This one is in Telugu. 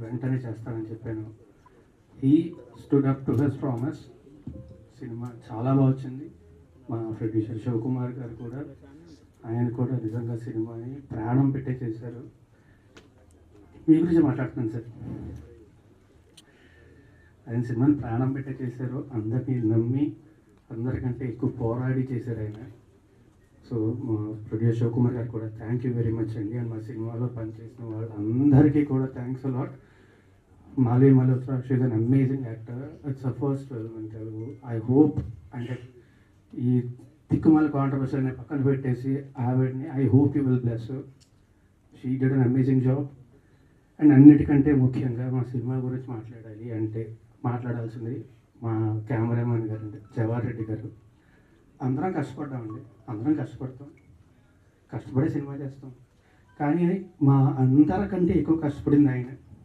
వెంటనే చేస్తానని చెప్పాను. He stood up to his promise. Cinema చాలా బాగా వచ్చింది. మా ప్రొడ్యూసర్ శివకుమార్ గారు కూడా, ఆయన కూడా నిజంగా సినిమాని ప్రాణం పెట్టే చేశారు. మీ గురించి మాట్లాడుతున్నాను సార్. ఆయన సినిమాని ప్రాణం పెట్టే చేశారు, అందరినీ నమ్మి అందరికంటే ఎక్కువ పోరాడి చేశారు ఆయన. సో మా ప్రొడ్యూసర్ శివకుమార్ గారు కూడా థ్యాంక్ యూ వెరీ మచ్ అండి. అండ్ మా సినిమాలో పనిచేసిన వాళ్ళందరికీ కూడా thanks a lot. Mali Malhotra, she is an amazing actor. It's a first film in Telugu. I hope, అంటే ఈ తిక్కుమాల కాంట్రవర్సీని పక్కన పెట్టేసి ఆవిడని I hope you will bless. She did an amazing job. And అన్నిటికంటే ముఖ్యంగా మా సినిమా గురించి మాట్లాడాలి అంటే మాట్లాడాల్సింది మా కెమెరామెన్ గారు అండి, జవహర్ రెడ్డి గారు. అందరం కష్టపడ్డామండి, అందరం కష్టపడతాం, కష్టపడే సినిమా చేస్తాం. కానీ మా అందరికంటే ఎక్కువ కష్టపడింది ఆయన.